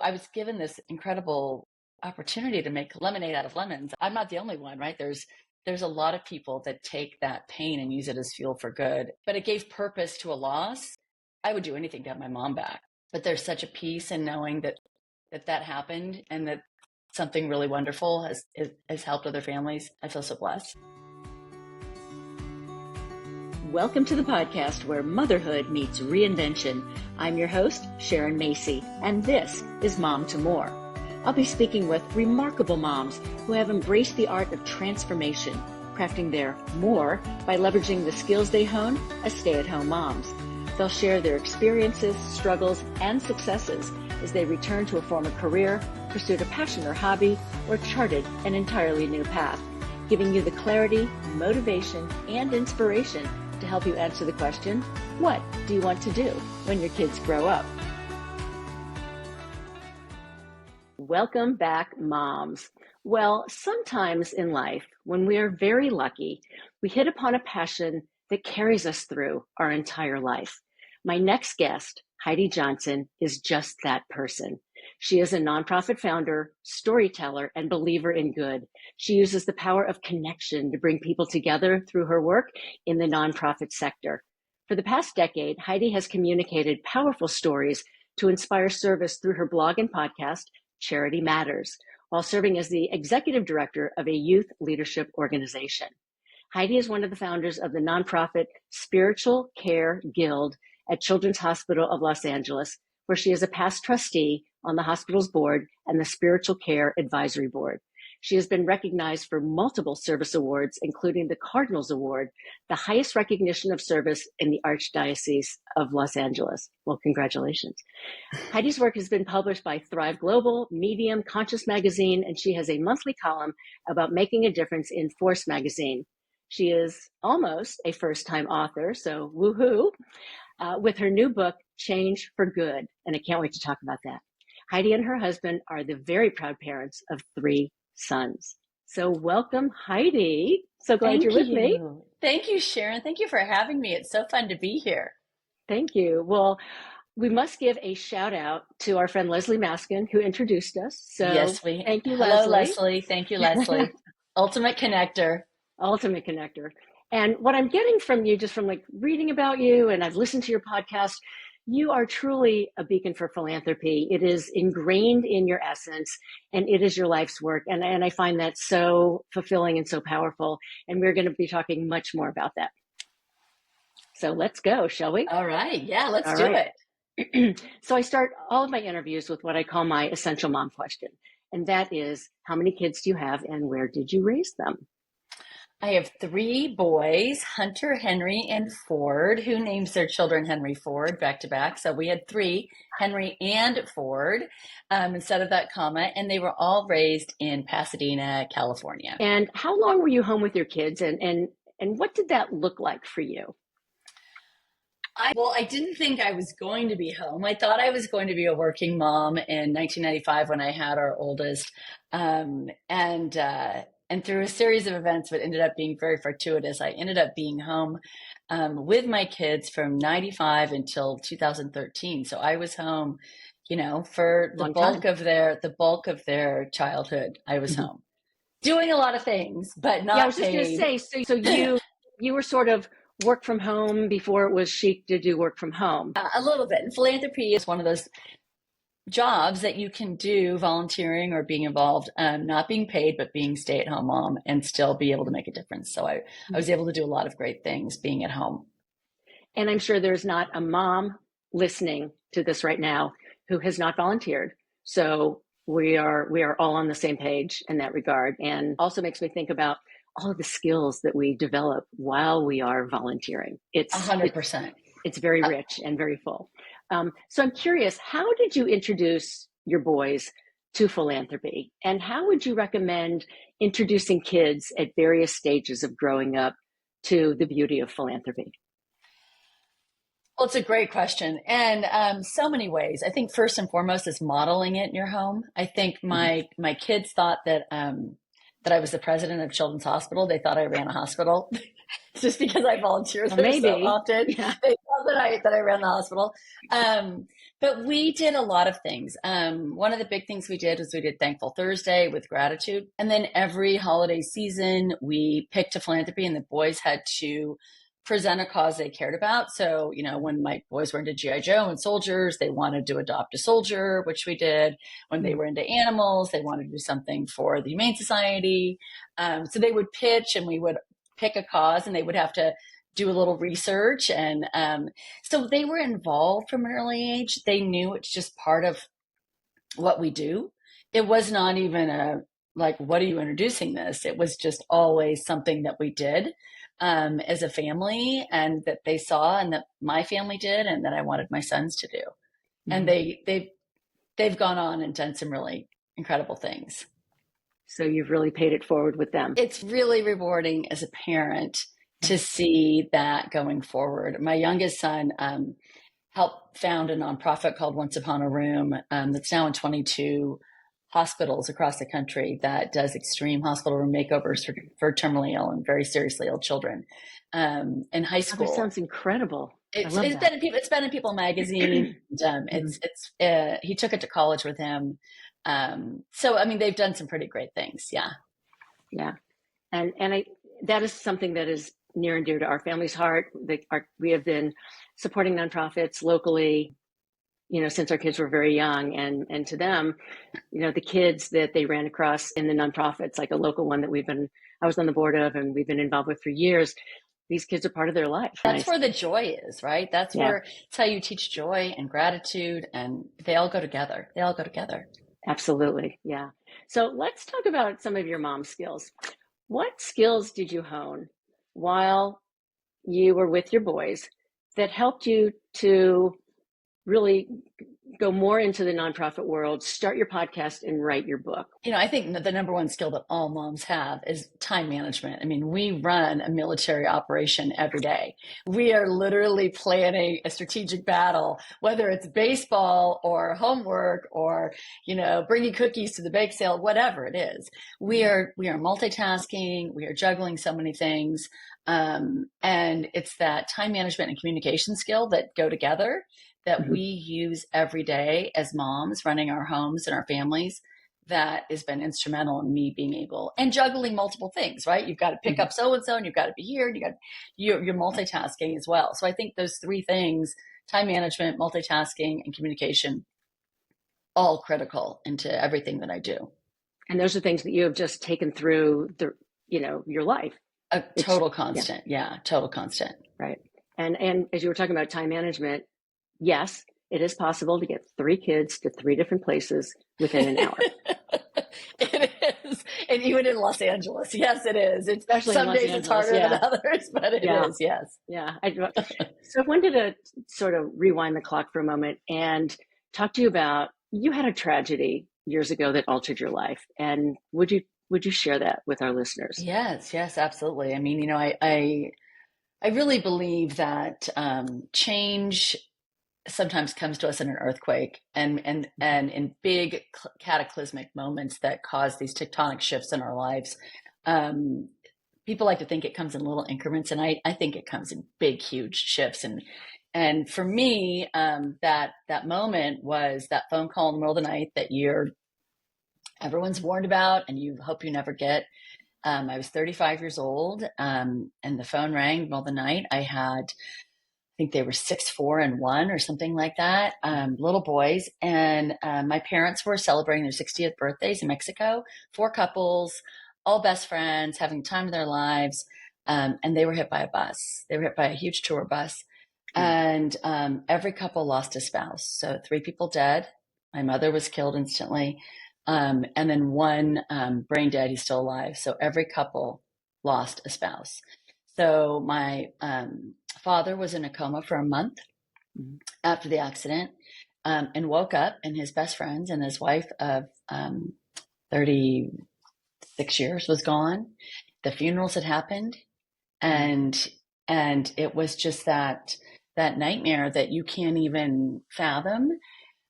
I was given this incredible opportunity to make lemonade out of lemons. I'm not the only one, right? There's a lot of people that take that pain and use it as fuel for good, but it gave purpose to a loss. I would do anything to have my mom back, but there's such a peace in knowing that happened and that something really wonderful has helped other families. I feel so blessed. Welcome to the podcast where motherhood meets reinvention. I'm your host, Sharon Macey, and this is Mom to More. I'll be speaking with remarkable moms who have embraced the art of transformation, crafting their more by leveraging the skills they hone as stay-at-home moms. They'll share their experiences, struggles, and successes as they return to a former career, pursued a passion or hobby, or charted an entirely new path, giving you the clarity, motivation, and inspiration to help you answer the question, what do you want to do when your kids grow up? Welcome back, moms. Well, sometimes in life, when we are very lucky, we hit upon a passion that carries us through our entire life. My next guest, Heidi Johnson, is just that person. She is a nonprofit founder, storyteller, and believer in good. She uses the power of connection to bring people together through her work in the nonprofit sector. For the past decade, Heidi has communicated powerful stories to inspire service through her blog and podcast, Charity Matters, while serving as the executive director of a youth leadership organization. Heidi is one of the founders of the nonprofit Spiritual Care Guild at Children's Hospital of Los Angeles, where she is a past trustee on the hospital's board and the Spiritual Care Advisory Board. She has been recognized for multiple service awards, including the Cardinals Award, the highest recognition of service in the Archdiocese of Los Angeles. Well, congratulations. Heidi's work has been published by Thrive Global, Medium, Conscious Magazine, and she has a monthly column about making a difference in Force Magazine. She is almost a first-time author, so woohoo, with her new book, Change for Good, and I can't wait to talk about that. Heidi and her husband are the very proud parents of 3 sons. So welcome, Heidi. So glad you're with me. Thank you, Sharon. Thank you for having me. It's so fun to be here. Thank you. Well, we must give a shout out to our friend Leslie Maskin, who introduced us. So yes, thank you, Hello, Leslie. Leslie. Thank you, Leslie. Ultimate connector. Ultimate connector. And what I'm getting from you, just from like reading about you, and I've listened to your podcast, you are truly a beacon for philanthropy. It is ingrained in your essence, and it is your life's work. And I find that so fulfilling and so powerful. And we're going to be talking much more about that. So let's go, shall we? All right. Yeah, let's do it. So I start all of my interviews with what I call my essential mom question. And that is, how many kids do you have and where did you raise them? I have 3 boys, Hunter, Henry, and Ford. Who names their children Henry Ford back to back? So we had 3, Henry and Ford, instead of that comma, and they were all raised in Pasadena, California. And how long were you home with your kids, and what did that look like for you? I didn't think I was going to be home. I thought I was going to be a working mom in 1995 when I had our oldest, and through a series of events, but ended up being very fortuitous, I ended up being home with my kids from 95 until 2013. So I was home, for the bulk of their childhood. I was home doing a lot of things, but not. Yeah, I was just going to say, so you were sort of work from home before it was chic to do work from home. A little bit. And philanthropy is one of those jobs that you can do, volunteering or being involved, not being paid, but being stay-at-home mom and still be able to make a difference. So I was able to do a lot of great things being at home. And I'm sure there's not a mom listening to this right now who has not volunteered. So we are all on the same page in that regard. And also makes me think about all of the skills that we develop while we are volunteering. It's 100%. It's very rich and very full. So I'm curious, how did you introduce your boys to philanthropy? And how would you recommend introducing kids at various stages of growing up to the beauty of philanthropy? Well, it's a great question. And so many ways. I think first and foremost is modeling it in your home. I think my kids thought that I was the president of Children's Hospital. They thought I ran a hospital just because I volunteer there so often. Yeah. They thought that I ran the hospital. But we did a lot of things. One of the big things we did was we did Thankful Thursday with gratitude. And then every holiday season, we picked a philanthropy and the boys had to present a cause they cared about. So, when my boys were into G.I. Joe and soldiers, they wanted to adopt a soldier, which we did. When they were into animals, they wanted to do something for the Humane Society. So they would pitch and we would pick a cause and they would have to do a little research. And so they were involved from an early age. They knew it's just part of what we do. It was not even what are you introducing this? It was just always something that we did as a family, and that they saw, and that my family did, and that I wanted my sons to do. And they've gone on and done some really incredible things. So you've really paid it forward with them. It's really rewarding as a parent to see that going forward. My youngest son helped found a nonprofit called Once Upon a Room that's now in 22 hospitals across the country that does extreme hospital room makeovers for terminally ill and very seriously ill children in high school. That sounds incredible. It's been in People magazine. He took it to college with him. So, I mean, they've done some pretty great things. Yeah. Yeah. And that is something that is near and dear to our family's heart. We have been supporting nonprofits locally, since our kids were very young, and to them, the kids that they ran across in the nonprofits, like a local one that I was on the board of, and we've been involved with for years. These kids are part of their life. That's where the joy is, right? That's how you teach joy and gratitude, and they all go together. Absolutely. Yeah. So let's talk about some of your mom skills. What skills did you hone while you were with your boys that helped you to really go more into the nonprofit world, start your podcast, and write your book? I think the number one skill that all moms have is time management. I mean, we run a military operation every day. We are literally planning a strategic battle, whether it's baseball or homework or, bringing cookies to the bake sale, whatever it is. We are multitasking. We are juggling so many things. And it's that time management and communication skill that go together that we use every day as moms running our homes and our families, that has been instrumental in me being able, and juggling multiple things, right? You've got to pick up so-and-so and you've got to be here, and you're multitasking as well. So I think those three things, time management, multitasking, and communication, all critical into everything that I do. And those are things that you have just taken through your life. A total constant. Yeah, total constant. Right. And as you were talking about time management, yes, it is possible to get 3 kids to 3 different places within an hour. It is. And even in Los Angeles. Yes, it is. Especially some days it's harder than others, but it is. Yes. Yeah. So I wanted to sort of rewind the clock for a moment and talk to you about, you had a tragedy years ago that altered your life. And would you share that with our listeners? Yes, absolutely. I mean, I really believe that change sometimes comes to us in an earthquake and in big cataclysmic moments that cause these tectonic shifts in our lives. People like to think it comes in little increments, and I think it comes in big, huge shifts. And for me, that moment was that phone call in the middle of the night that everyone's warned about and you hope you never get. I was 35 years old, and the phone rang in the middle of the night. I think they were 6, 4, and 1 or something like that, little boys. And my parents were celebrating their 60th birthdays in Mexico, 4 couples, all best friends, having time of their lives. And they were hit by a bus. They were hit by a huge tour bus. And every couple lost a spouse. So 3 people dead. My mother was killed instantly. And then 1 brain dead, he's still alive. So every couple lost a spouse. So my father was in a coma for a month after the accident, and woke up, and his best friends and his wife of 36 years was gone. The funerals had happened, and it was just that nightmare that you can't even fathom.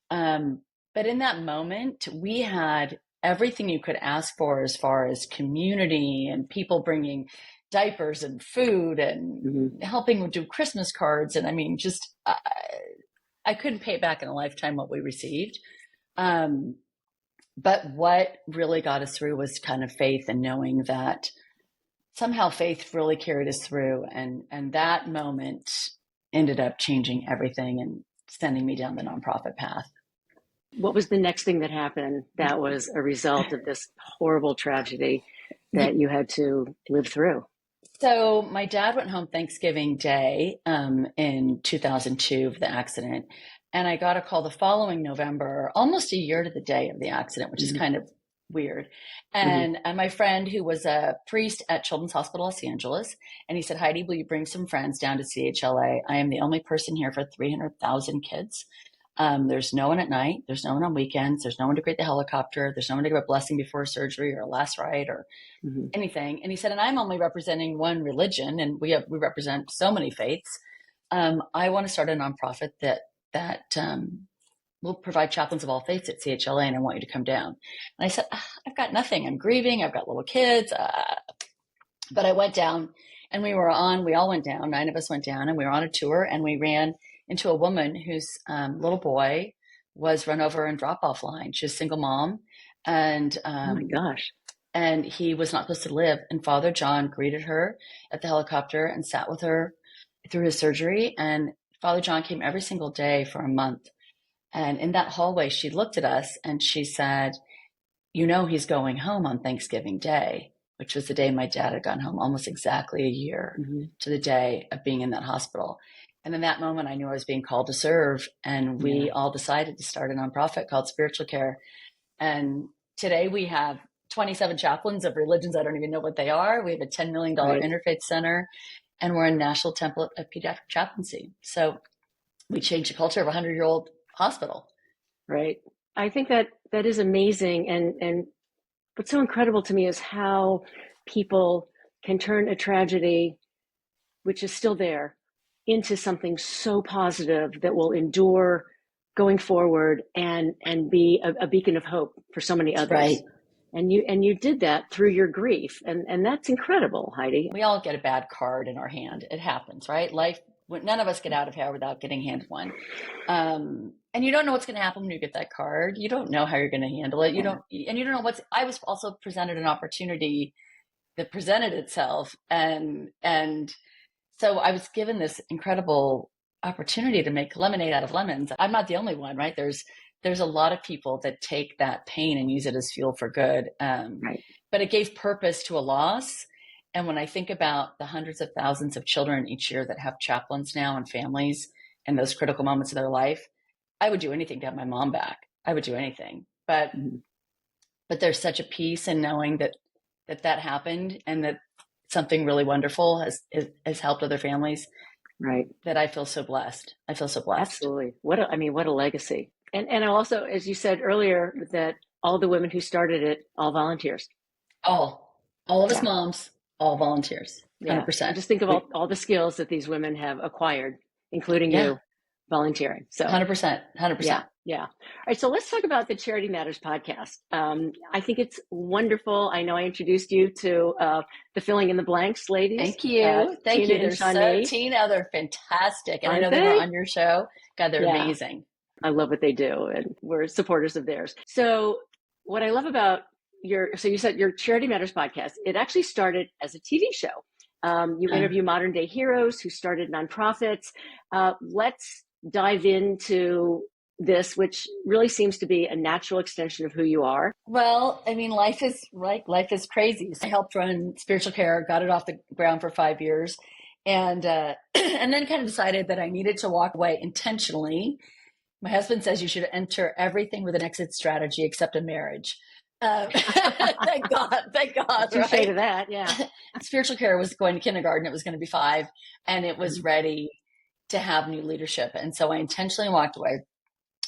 But in that moment, we had everything you could ask for as far as community and people bringing diapers and food and Mm-hmm. helping do Christmas cards. And I mean, just, I couldn't pay back in a lifetime what we received. But what really got us through was kind of faith and knowing that somehow faith really carried us through. And that moment ended up changing everything and sending me down the nonprofit path. What was the next thing that happened that was a result of this horrible tragedy that you had to live through? So my dad went home Thanksgiving Day in 2002 of the accident. And I got a call the following November, almost a year to the day of the accident, which is kind of weird. And my friend who was a priest at Children's Hospital Los Angeles, and he said, Heidi, will you bring some friends down to CHLA? I am the only person here for 300,000 kids. There's no one at night. There's no one on weekends. There's no one to greet the helicopter. There's no one to give a blessing before surgery or a last rite or anything. And he said, and I'm only representing one religion, and we represent so many faiths. I want to start a nonprofit that will provide chaplains of all faiths at CHLA, and I want you to come down. And I said, I've got nothing. I'm grieving. I've got little kids. But I went down, and we all went down. 9 of us went down, and we were on a tour, and we ran into a woman whose little boy was run over in drop-off line. She was a single mom. And oh my gosh. And he was not supposed to live. And Father John greeted her at the helicopter and sat with her through his surgery. And Father John came every single day for a month. And in that hallway, she looked at us and she said, you know, he's going home on Thanksgiving Day, which was the day my dad had gone home, almost exactly a year to the day of being in that hospital. And in that moment, I knew I was being called to serve. And we all decided to start a nonprofit called Spiritual Care. And today we have 27 chaplains of religions. I don't even know what they are. We have a $10 million interfaith center, and we're a national template of pediatric chaplaincy. So we changed the culture of a 100-year-old hospital. Right. I think that is amazing. And what's so incredible to me is how people can turn a tragedy, which is still there, into something so positive that will endure going forward and be a beacon of hope for so many others. Right. And you did that through your grief. And that's incredible, Heidi. We all get a bad card in our hand. It happens, right? Life, none of us get out of here without getting handed one. And you don't know what's going to happen when you get that card. You don't know how you're going to handle it. You don't know I was also presented an opportunity that presented itself. And so I was given this incredible opportunity to make lemonade out of lemons. I'm not the only one, right? There's a lot of people that take that pain and use it as fuel for good. But it gave purpose to a loss. And when I think about the hundreds of thousands of children each year that have chaplains now and families in those critical moments of their life, I would do anything to have my mom back. I would do anything. But there's such a peace in knowing that happened and that something really wonderful has helped other families. Right. That I feel so blessed. I feel so blessed. Absolutely. What a legacy. And also, as you said earlier, that all the women who started it, all volunteers. All of us moms, all volunteers. 100%. Yeah. Just think of all the skills that these women have acquired, including you volunteering. So 100%. Yeah. All right. So let's talk about the Charity Matters podcast. I think it's wonderful. I know I introduced you to the Filling in the Blanks ladies. Thank you. Thank you. Tina, they're fantastic. And I know they were on your show. God, they're amazing. I love what they do, and we're supporters of theirs. So what I love about you said your Charity Matters podcast, it actually started as a TV show. You interview modern day heroes who started nonprofits. Let's dive into this, which really seems to be a natural extension of who you are. Well, I mean, life is crazy. I helped run Spiritual Care, got it off the ground for 5 years, and and then kind of decided that I needed to walk away intentionally. My husband says you should enter everything with an exit strategy except a marriage. Thank God. Touche to that, yeah. Spiritual Care was going to kindergarten. It was going to be 5, and it was ready to have new leadership. And so I intentionally walked away.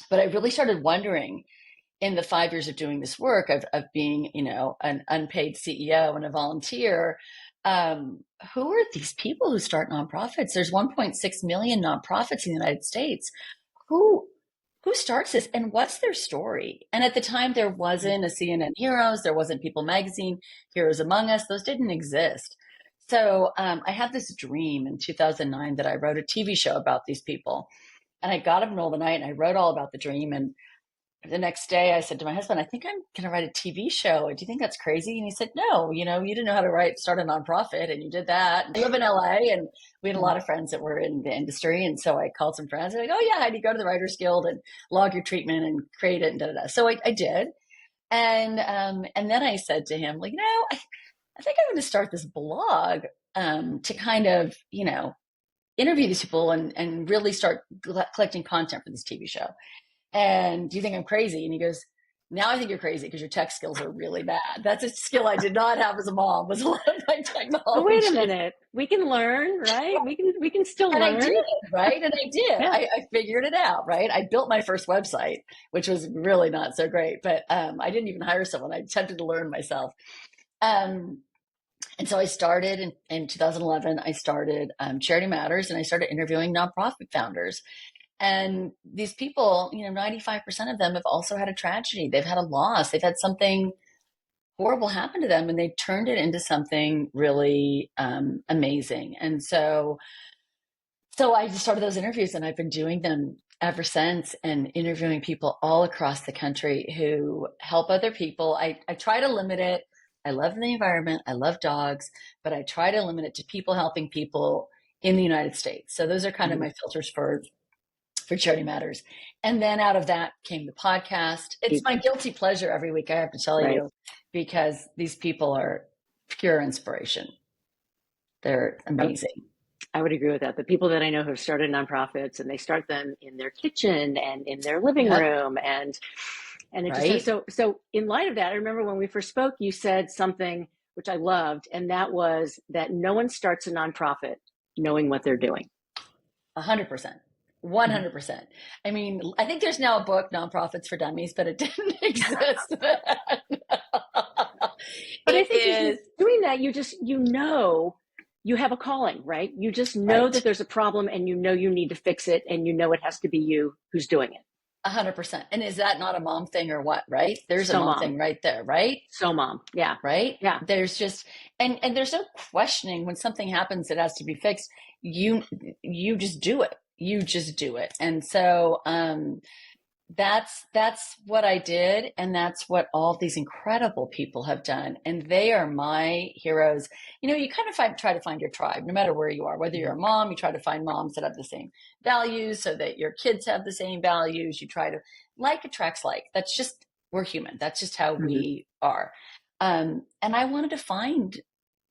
But I really started wondering in the 5 years of doing this work of being, an unpaid CEO and a volunteer, who are these people who start nonprofits? There's 1.6 million nonprofits in the United States. Who starts this and what's their story? And at the time, there wasn't a CNN Heroes. There wasn't People Magazine, Heroes Among Us. Those didn't exist. So I had this dream in 2009 that I wrote a TV show about these people. And I got up in the middle of the night and I wrote all about the dream. And the next day I said to my husband, I think I'm going to write a TV show. Do you think that's crazy? And he said, no, you didn't know how to start a nonprofit, and you did that. I live in LA, and we had a lot of friends that were in the industry. And so I called some friends and I go, oh yeah, Heidi, go to the Writers Guild and log your treatment and create it and da da da. So I did. And then I said to him, like, I think I'm going to start this blog to kind of, interview these people and really start collecting content for this TV show. And do you think I'm crazy? And he goes, now I think you're crazy because your tech skills are really bad. That's a skill I did not have as a mom, was a lot of my technology. Oh, wait a minute. We can learn, right? We can still learn. And I did, right? And I did. Yeah. I figured it out, right? I built my first website, which was really not so great, but I didn't even hire someone. I attempted to learn myself. And so I started in 2011, I started Charity Matters, and I started interviewing nonprofit founders. And these people, 95% of them have also had a tragedy. They've had a loss. They've had something horrible happen to them, and they've turned it into something really amazing. And so I just started those interviews, and I've been doing them ever since, and interviewing people all across the country who help other people. I try to limit it. I love the environment. I love dogs, but I try to limit it to people helping people in the United States. So those are kind of my filters for Charity Matters. And then out of that came the podcast. It's my guilty pleasure every week, I have to tell you, because these people are pure inspiration. They're amazing. I would agree with that. The people that I know who have started nonprofits, and they start them in their kitchen and in their living room, and it just so in light of that, I remember when we first spoke, you said something which I loved, and that was that no one starts a nonprofit knowing what they're doing. 100%. 100%. I mean, I think there's now a book, Nonprofits for Dummies, but it didn't exist then. But I think doing that, you have a calling, right? You just know that there's a problem, and you need to fix it, and it has to be you who's doing it. 100%. And is that not a mom thing or what, right? There's a mom thing right there, right? So mom. Yeah. Right? Yeah. There's just, and there's no questioning when something happens that has to be fixed. You just do it. You just do it. And so, that's what I did. And that's what all these incredible people have done. And they are my heroes. You kind of try to find your tribe, no matter where you are, whether you're a mom, you try to find moms that have the same values so that your kids have the same values. You try to like attracts like. That's just, we're human. That's just how we are. And I wanted to find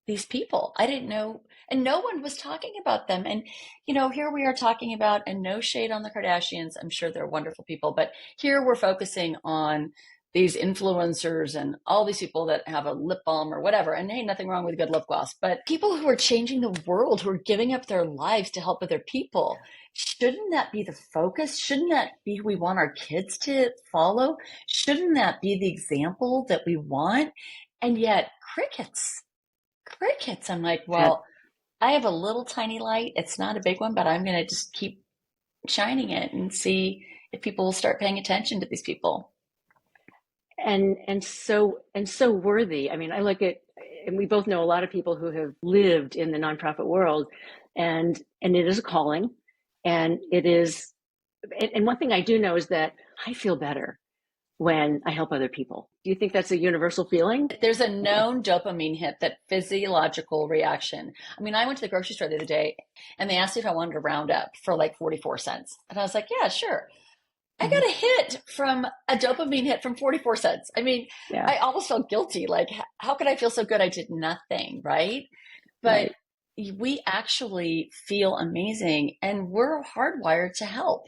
these people. I didn't know, and no one was talking about them. And, here we are talking about, and no shade on the Kardashians. I'm sure they're wonderful people, but here we're focusing on these influencers and all these people that have a lip balm or whatever. And hey, nothing wrong with a good lip gloss, but people who are changing the world, who are giving up their lives to help other people. Shouldn't that be the focus? Shouldn't that be who we want our kids to follow? Shouldn't that be the example that we want? And yet crickets. I'm like, well, I have a little tiny light. It's not a big one, but I'm going to just keep shining it and see if people will start paying attention to these people. And so worthy. I mean, I look at, and we both know a lot of people who have lived in the nonprofit world, and it is a calling, and it is, and one thing I do know is that I feel better when I help other people. Do you think that's a universal feeling? There's a known dopamine hit, that physiological reaction. I mean, I went to the grocery store the other day, and they asked me if I wanted to round up for like 44 cents. And I was like, yeah, sure. I got a dopamine hit from 44 cents. I mean, I almost felt guilty. Like, how could I feel so good? I did nothing, right? But we actually feel amazing, and we're hardwired to help.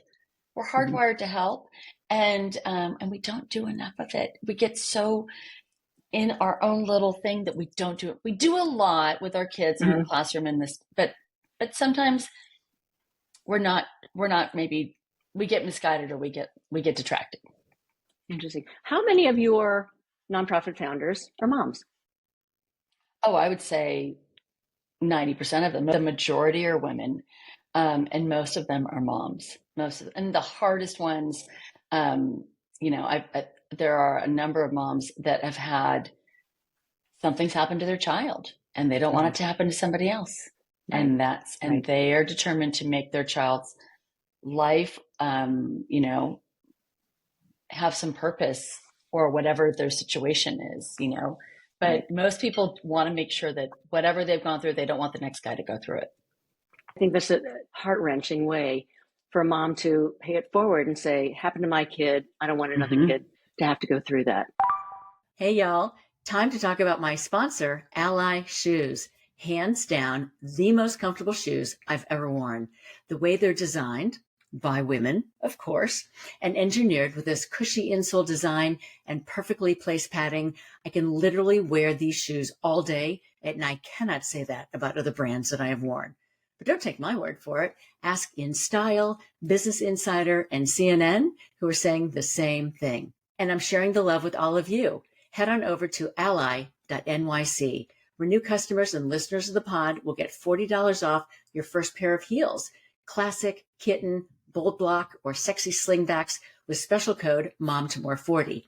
We're hardwired to help. And we don't do enough of it. We get so in our own little thing that we don't do it. We do a lot with our kids in our classroom in this, but sometimes we're not maybe we get misguided, or we get detracted. Interesting. How many of your nonprofit founders are moms? Oh, I would say 90% of them. The majority are women, and most of them are moms. And the hardest ones, there are a number of moms that have had something's happened to their child, and they don't want it to happen to somebody else. Right. And they are determined to make their child's life, have some purpose or whatever their situation is, but most people want to make sure that whatever they've gone through, they don't want the next guy to go through it. I think that's a heart-wrenching way for a mom to pay it forward and say, happened to my kid. I don't want another kid to have to go through that. Hey, y'all. Time to talk about my sponsor, Ally Shoes. Hands down, the most comfortable shoes I've ever worn. The way they're designed, by women, of course, and engineered with this cushy insole design and perfectly placed padding. I can literally wear these shoes all day, and I cannot say that about other brands that I have worn. But don't take my word for it. Ask InStyle, Business Insider, and CNN, who are saying the same thing. And I'm sharing the love with all of you. Head on over to ally.nyc, where new customers and listeners of the pod will get $40 off your first pair of heels. Classic, kitten, bold block, or sexy slingbacks with special code MOMTOMORE40.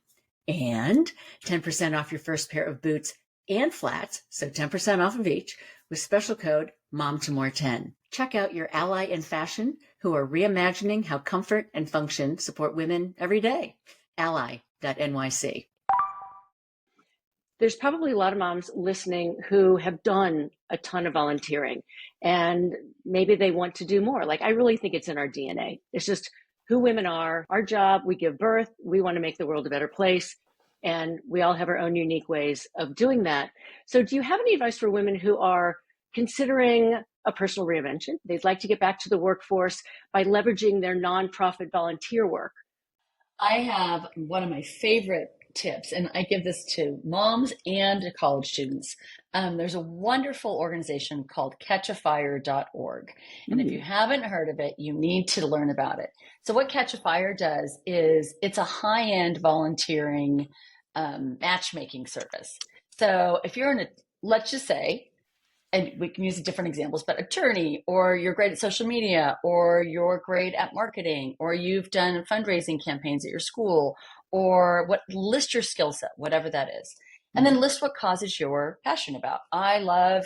And 10% off your first pair of boots and flats, so 10% off of each, with special code MOMTOMORE10. Check out your ally in fashion who are reimagining how comfort and function support women every day. Ally.nyc. There's probably a lot of moms listening who have done a ton of volunteering and maybe they want to do more. Like, I really think it's in our DNA. It's just who women are, our job, we give birth, we want to make the world a better place. And we all have our own unique ways of doing that. So do you have any advice for women who are considering a personal reinvention? They'd like to get back to the workforce by leveraging their nonprofit volunteer work. I have one of my favorite tips, and I give this to moms and to college students. There's a wonderful organization called catchafire.org. And if you haven't heard of it, you need to learn about it. So what Catch a Fire does is it's a high-end volunteering matchmaking service. So if you're let's just say, and we can use different examples, but attorney, or you're great at social media, or you're great at marketing, or you've done fundraising campaigns at your school, or list your skill set, whatever that is. And then list what causes you're passionate about. I love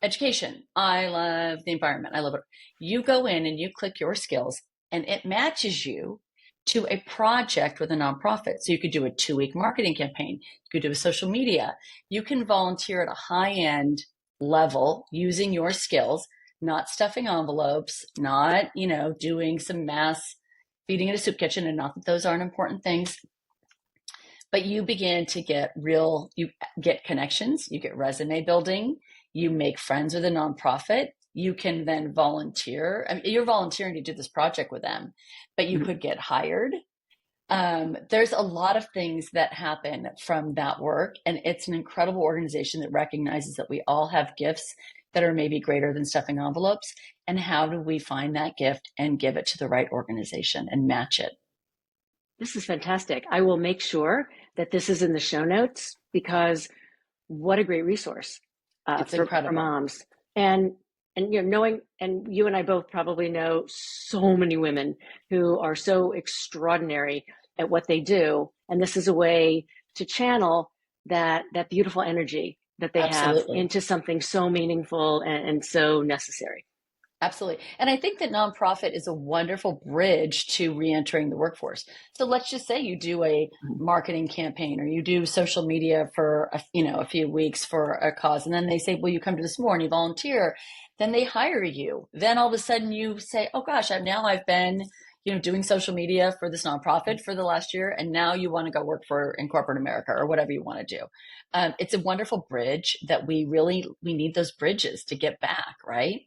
education. I love the environment. I love it. You go in and you click your skills and it matches you to a project with a nonprofit. So you could do a 2-week marketing campaign. You could do a social media. You can volunteer at a high-end level using your skills, not stuffing envelopes, not, doing some mass feeding in a soup kitchen, and not that those aren't important things, but you begin to you get connections, you get resume building, you make friends with a nonprofit, you can then volunteer. I mean, you're volunteering to do this project with them, but you could get hired. There's a lot of things that happen from that work, and it's an incredible organization that recognizes that we all have gifts that are maybe greater than stuffing envelopes. And how do we find that gift and give it to the right organization and match it? This is fantastic. I will make sure that this is in the show notes, because what a great resource for moms. And knowing, and you and I both probably know so many women who are so extraordinary at what they do. And this is a way to channel that beautiful energy that they have into something so meaningful and so necessary. Absolutely. And I think that nonprofit is a wonderful bridge to reentering the workforce. So let's just say you do a marketing campaign, or you do social media for a few weeks for a cause. And then they say, well, you come to this more and you volunteer. Then they hire you. Then all of a sudden you say, oh gosh, I've been, doing social media for this nonprofit for the last year. And now you want to go work in corporate America or whatever you want to do. It's a wonderful bridge that we need those bridges to get back, right?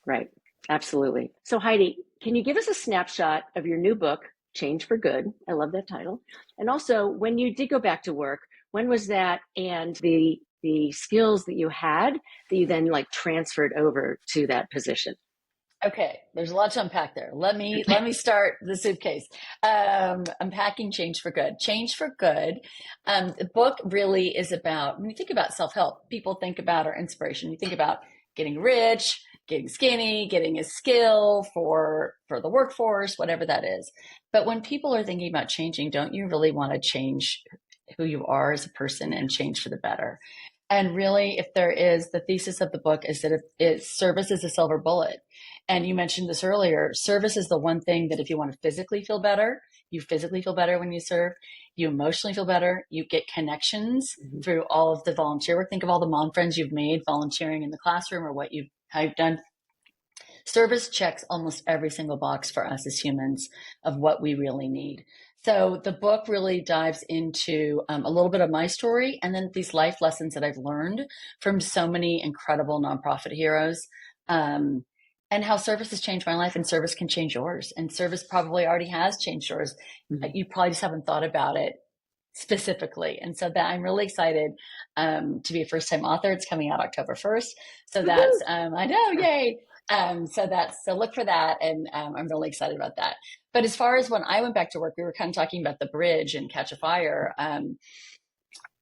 Right. Absolutely. So Heidi, can you give us a snapshot of your new book, Change for Good? I love that title. And also, when you did go back to work, when was that? And the skills that you had that you then transferred over to that position? Okay, there's a lot to unpack there. Let me start the suitcase. Unpacking Change for Good. Change for Good. The book really is about, when you think about self-help, people think about our inspiration. You think about getting rich, getting skinny, getting a skill for the workforce, whatever that is. But when people are thinking about changing, don't you really want to change who you are as a person and change for the better? And really, if there is, the thesis of the book is that service is a silver bullet. And you mentioned this earlier, service is the one thing that if you want to physically feel better, you physically feel better when you serve, you emotionally feel better, you get connections through all of the volunteer work. Think of all the mom friends you've made volunteering in the classroom or how you've done. Service checks almost every single box for us as humans of what we really need. So the book really dives into a little bit of my story and then these life lessons that I've learned from so many incredible nonprofit heroes, and how service has changed my life, and service can change yours. And service probably already has changed yours. You probably just haven't thought about it specifically. And so that I'm really excited to be a first-time author. It's coming out October 1st. So that's, I know, yay. So look for that. And I'm really excited about that. But as far as when I went back to work, we were kind of talking about the bridge and Catch a Fire.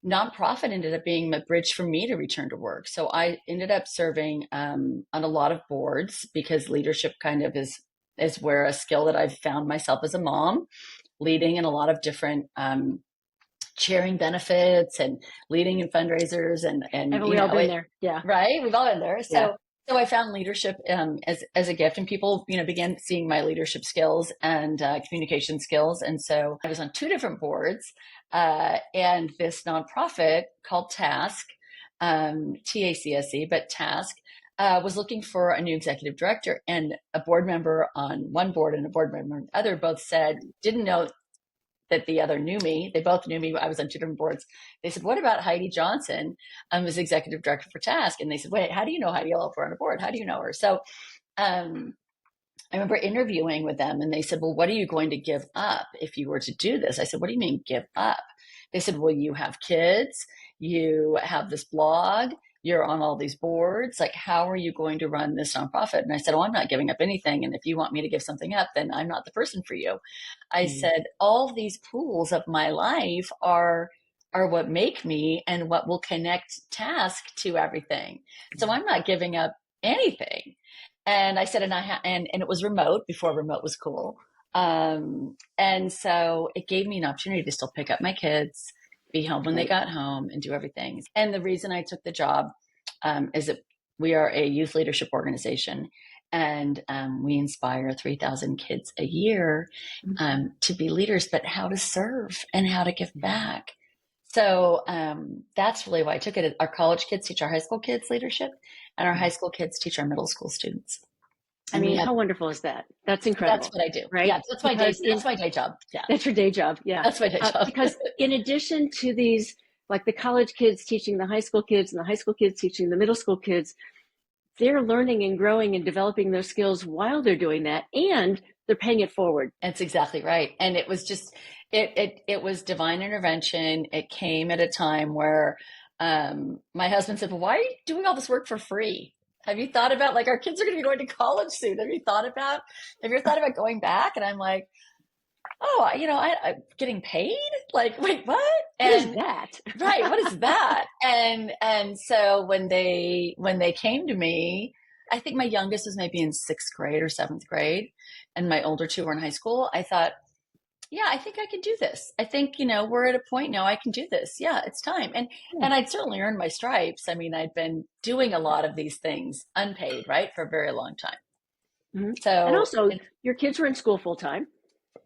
Nonprofit ended up being a bridge for me to return to work. So I ended up serving on a lot of boards because leadership kind of is where a skill that I've found myself as a mom, leading in a lot of different sharing benefits and leading in fundraisers and haven't we all been there? Yeah. Right. We've all been there. So Yeah. So I found leadership as a gift, and people, began seeing my leadership skills and communication skills. And so I was on 2 different boards, and this nonprofit called Task, TACSE, but Task, was looking for a new executive director, and a board member on one board and a board member on the other both said, didn't know that the other knew me. They both knew me. I was on 2 different boards. They said, what about Heidi Johnson as executive director for Task? And they said, wait, how do you know Heidi? If we're on a board, how do you know her? So I remember interviewing with them, and they said, well, what are you going to give up if you were to do this? I said, what do you mean give up? They said, well, you have kids, you have this blog, you're on all these boards. Like, how are you going to run this nonprofit? And I said, oh, I'm not giving up anything. And if you want me to give something up, then I'm not the person for you. I said, all these pools of my life are what make me and what will connect Task to everything. So I'm not giving up anything. And I said, and it was remote before remote was cool. And so it gave me an opportunity to still pick up my kids, be home when they got home, and do everything. And the reason I took the job is that we are a youth leadership organization, and we inspire 3,000 kids a year to be leaders, but how to serve and how to give back. So that's really why I took it. Our college kids teach our high school kids leadership, and our high school kids teach our middle school students. I mean, how wonderful is that? That's incredible. That's what I do. Right? Yeah, that's my day job. Yeah. That's your day job. Yeah. That's my day job. Because in addition to these, like the college kids teaching the high school kids and the high school kids teaching the middle school kids, they're learning and growing and developing those skills while they're doing that, and they're paying it forward. That's exactly right. And it was just, it was divine intervention. It came at a time where my husband said, well, why are you doing all this work for free? Have you thought about, like, our kids are going to be going to college soon. Have you thought about going back? And I'm like, oh, I'm getting paid? Like, wait, what? What is that? Right. What is that? And so when they came to me, I think my youngest was maybe in 6th grade or 7th grade, and my older 2 were in high school. I thought, yeah, I think I can do this. I think, we're at a point now I can do this. Yeah, it's time. And I'd certainly earned my stripes. I mean, I'd been doing a lot of these things unpaid, right, for a very long time. Mm-hmm. So, and also your kids were in school full time.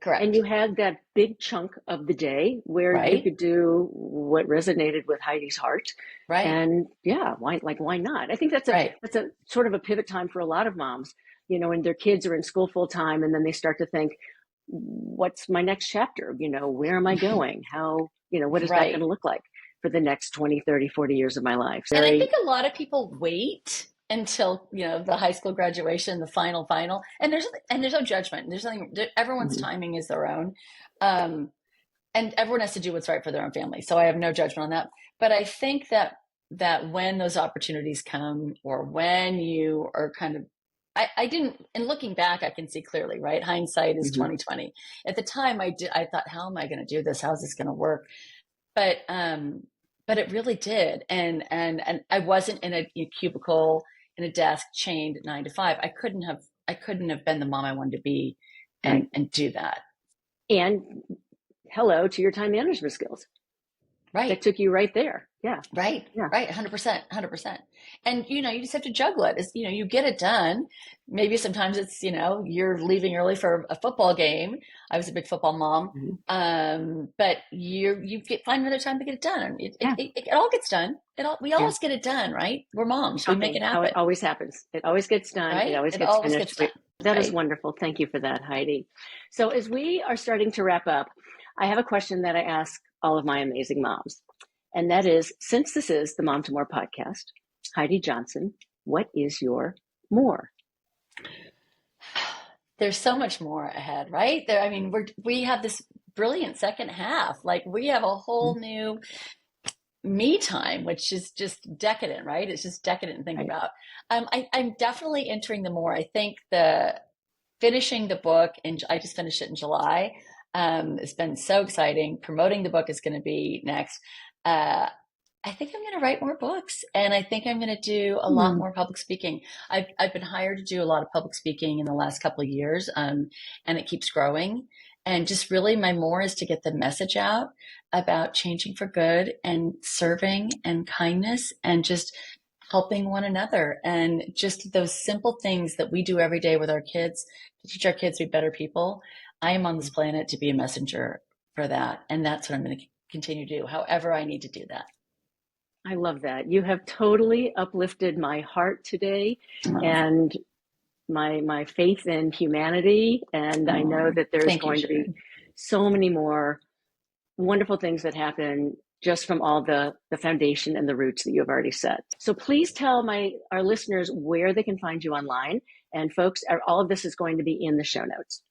Correct. And you had that big chunk of the day where you could do what resonated with Heidi's heart. Right. And why not? I think that's a sort of a pivot time for a lot of moms, when their kids are in school full time, and then they start to think, what's my next chapter? Where am I going? How, what is that going to look like for the next 20, 30, 40 years of my life? And I think a lot of people wait until, the high school graduation, the final, and there's no judgment. There's nothing, everyone's timing is their own. And everyone has to do what's right for their own family. So I have no judgment on that. But I think that when those opportunities come, or when you are kind of, I didn't, and looking back, I can see clearly, right? Hindsight is 2020. At the time I thought, how am I going to do this? How is this going to work? But it really did. And I wasn't in a cubicle, in a desk, chained 9 to 5. I couldn't have been the mom I wanted to be and do that. And hello to your time management skills. that took you right there. Yeah. Right. 100%, 100%. And, you just have to juggle it. It's, you get it done. Maybe sometimes it's, you're leaving early for a football game. I was a big football mom. But find another time to get it done. It all gets done. We always get it done, right? We're moms. We make it happen. How it always happens. It always gets done. Right? It always gets finished. That is wonderful. Thank you for that, Heidi. So as we are starting to wrap up, I have a question that I ask all of my amazing moms. And that is, since this is the Mom to More podcast, Heidi Johnson, what is your more? There's so much more ahead, right? We have this brilliant second half. Like, we have a whole new me time, which is just decadent, right? It's just decadent to think about. I'm definitely entering the more. I think finishing the book, and I just finished it in July. It's been so exciting. Promoting the book is going to be next. I think I'm going to write more books, and I think I'm going to do a lot more public speaking. I've been hired to do a lot of public speaking in the last couple of years, and it keeps growing. And just really my more is to get the message out about changing for good and serving and kindness and just helping one another, and just those simple things that we do every day with our kids to teach our kids to be better people. I am on this planet to be a messenger for that, and that's what I'm going to continue to do, however I need to do that. I love that. You have totally uplifted my heart today and my faith in humanity. And I know that there's going to be so many more wonderful things that happen just from all the foundation and the roots that you have already set. So please tell our listeners where they can find you online. And folks, all of this is going to be in the show notes.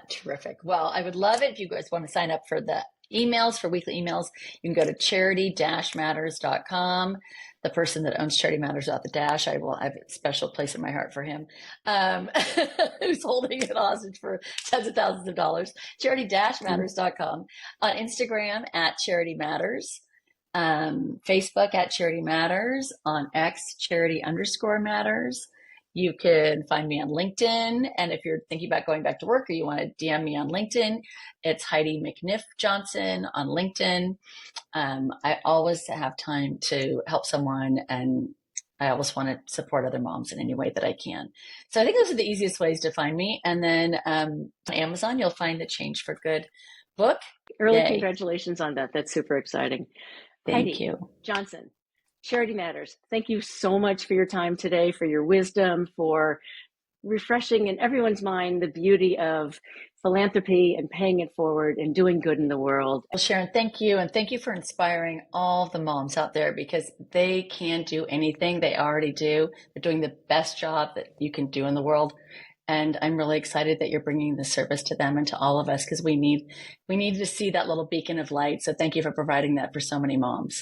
Terrific. Well, I would love it if you guys want to sign up for the emails, for weekly emails. You can go to charity-matters.com. The person that owns Charity Matters without the dash, I have a special place in my heart for him, who's holding it hostage for tens of thousands of dollars. Charity-matters.com. On Instagram at Charity Matters. Facebook at Charity Matters. On X, Charity_Matters. You can find me on LinkedIn. And if you're thinking about going back to work or you want to DM me on LinkedIn, it's Heidi McNiff Johnson on LinkedIn. I always have time to help someone, and I always want to support other moms in any way that I can. So I think those are the easiest ways to find me. And then on Amazon, you'll find the Change for Good book. Early congratulations on that. That's super exciting. Thank you. Johnson. Charity Matters. Thank you so much for your time today, for your wisdom, for refreshing in everyone's mind the beauty of philanthropy and paying it forward and doing good in the world. Well, Sharon, thank you. And thank you for inspiring all the moms out there, because they can do anything. They already do. They're doing the best job that you can do in the world. And I'm really excited that you're bringing the service to them and to all of us, because we need to see that little beacon of light. So thank you for providing that for so many moms.